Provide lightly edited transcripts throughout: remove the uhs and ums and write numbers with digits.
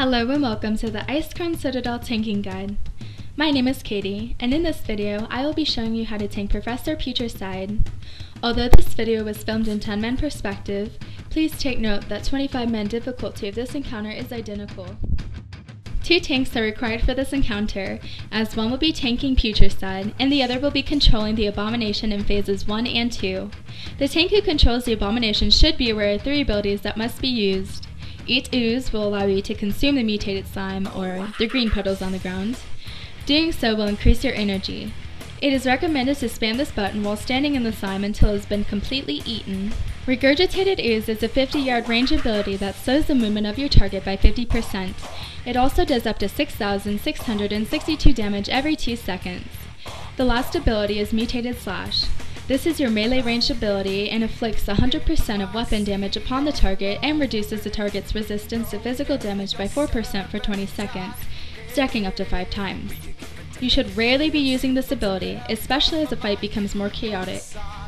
Hello and welcome to the Icecrown Citadel tanking guide. My name is Catey, and in this video I will be showing you how to tank Professor Putricide. Although this video was filmed in 10-man perspective, please take note that 25-man difficulty of this encounter is identical. Two tanks are required for this encounter, as one will be tanking Putricide and the other will be controlling the Abomination in phases 1 and 2. The tank who controls the Abomination should be aware of 3 abilities that must be used. Eat Ooze will allow you to consume the mutated slime, or the green puddles on the ground. Doing so will increase your energy. It is recommended to spam this button while standing in the slime until it has been completely eaten. Regurgitated Ooze is a 50-yard range ability that slows the movement of your target by 50%. It also does up to 6,662 damage every 2 seconds. The last ability is Mutated Slash. This is your melee ranged ability and inflicts 100% of weapon damage upon the target and reduces the target's resistance to physical damage by 4% for 20 seconds, stacking up to 5 times. You should rarely be using this ability, especially as the fight becomes more chaotic.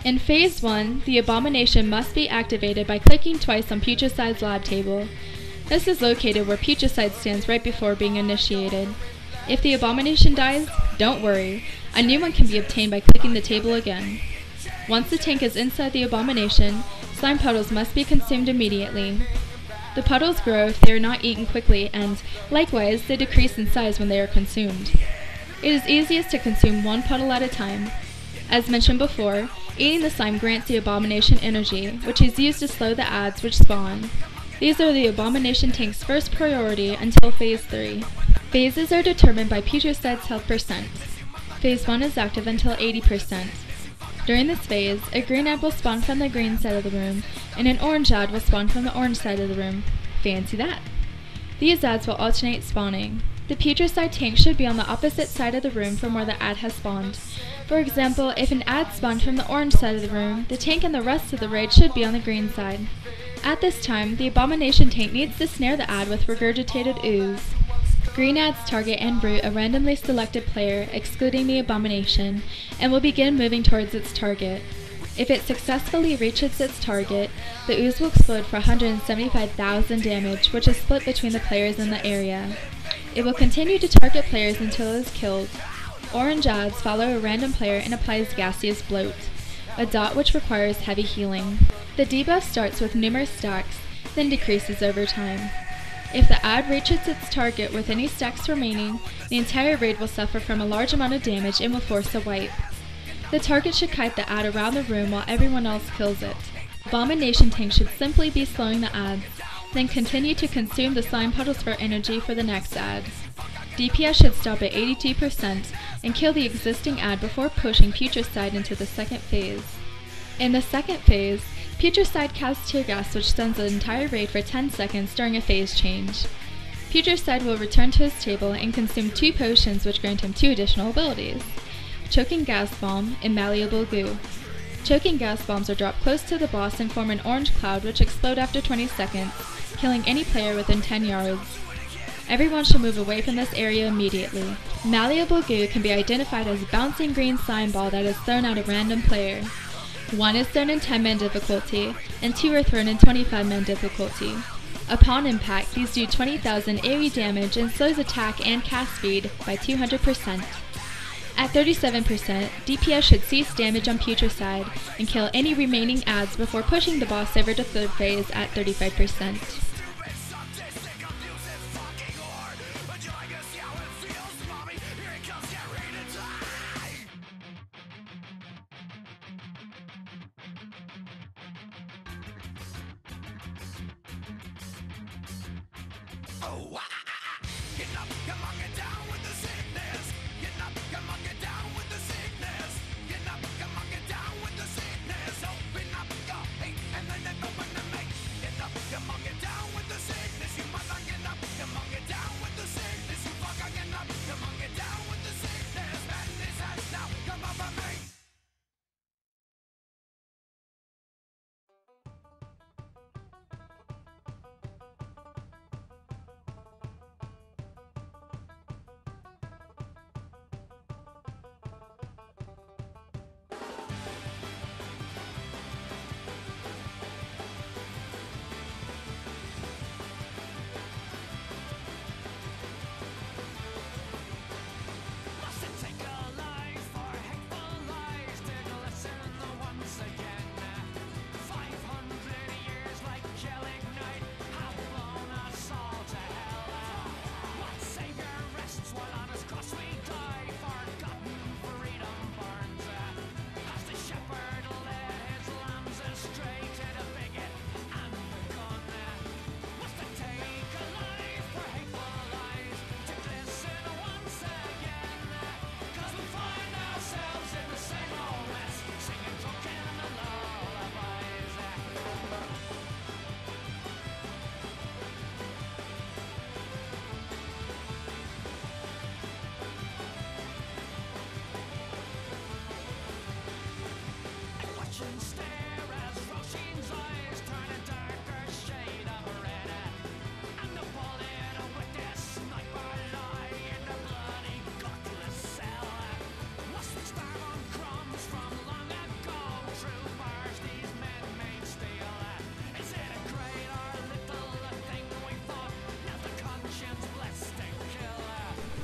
In Phase 1, the Abomination must be activated by clicking twice on Putricide's lab table. This is located where Putricide stands right before being initiated. If the Abomination dies, don't worry, a new one can be obtained by clicking the table again. Once the tank is inside the Abomination, slime puddles must be consumed immediately. The puddles grow if they are not eaten quickly, and, likewise, they decrease in size when they are consumed. It is easiest to consume 1 puddle at a time. As mentioned before, eating the slime grants the Abomination energy, which is used to slow the adds which spawn. These are the Abomination tank's first priority until Phase 3. Phases are determined by Putricide's health percent. Phase 1 is active until 80%. During this phase, a green ad will spawn from the green side of the room, and an orange ad will spawn from the orange side of the room. Fancy that! These ads will alternate spawning. The Putricide tank should be on the opposite side of the room from where the ad has spawned. For example, if an ad spawned from the orange side of the room, the tank and the rest of the raid should be on the green side. At this time, the Abomination tank needs to snare the ad with Regurgitated Ooze. Green ads target and brute a randomly selected player, excluding the Abomination, and will begin moving towards its target. If it successfully reaches its target, the ooze will explode for 175,000 damage, which is split between the players in the area. It will continue to target players until it is killed. Orange ads follow a random player and applies Gaseous Bloat, a dot which requires heavy healing. The debuff starts with numerous stacks, then decreases over time. If the ad reaches its target with any stacks remaining, the entire raid will suffer from a large amount of damage and will force a wipe. The target should kite the ad around the room while everyone else kills it. Abomination tank should simply be slowing the ads, then continue to consume the slime puddles for energy for the next ad. DPS should stop at 82% and kill the existing ad before pushing Putricide into the second phase. In the second phase, Putricide casts Tear Gas, which stuns the entire raid for 10 seconds during a phase change. Putricide will return to his table and consume 2 potions which grant him 2 additional abilities: Choking Gas Bomb and Malleable Goo. Choking Gas Bombs are dropped close to the boss and form an orange cloud which explode after 20 seconds, killing any player within 10 yards. Everyone should move away from this area immediately. Malleable Goo can be identified as a bouncing green slime ball that is thrown at a random player. 1 is thrown in 10-man difficulty, and 2 are thrown in 25-man difficulty. Upon impact, these do 20,000 AoE damage and slows attack and cast speed by 200%. At 37%, DPS should cease damage on Putricide and kill any remaining ads before pushing the boss over to 3rd phase at 35%. Get up, come on, get down with the sickness. Get up, come on, get down with the sickness. Get up, come on, get down with the sickness. Open up your hate and then open the mate. Get up, come on, get down with the sickness. You mother, get up, come on, get down with the sickness. You fucker, get up, come on, get down with the sickness. Madness has now come over me.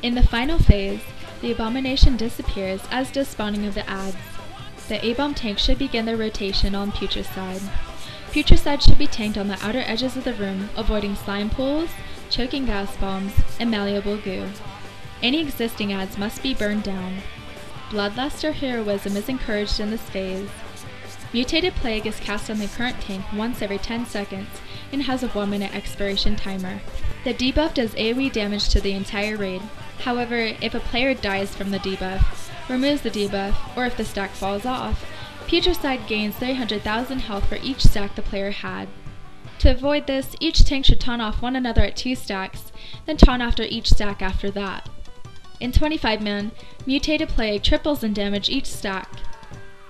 In the final phase, the abomination disappears, as does spawning of the adds. The A-bomb tank should begin their rotation on Putricide. Putricide should be tanked on the outer edges of the room, avoiding slime pools, choking gas bombs, and malleable goo. Any existing adds must be burned down. Bloodlust or heroism is encouraged in this phase. Mutated Plague is cast on the current tank once every 10 seconds and has a 1-minute expiration timer. The debuff does AoE damage to the entire raid. However, if a player dies from the debuff, removes the debuff, or if the stack falls off, Putricide gains 300,000 health for each stack the player had. To avoid this, each tank should taunt off one another at 2 stacks, then taunt after each stack after that. In 25-man, Mutated Plague triples in damage each stack.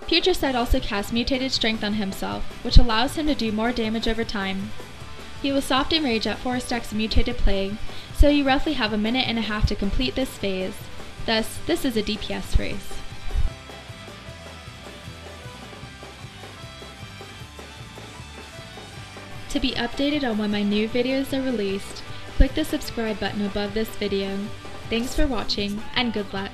Putricide also casts Mutated Strength on himself, which allows him to do more damage over time. He will soft enrage at 4 stacks of Mutated Plague, so you roughly have a minute and a half to complete this phase. Thus, this is a DPS race. To be updated on when my new videos are released, click the subscribe button above this video. Thanks for watching, and good luck!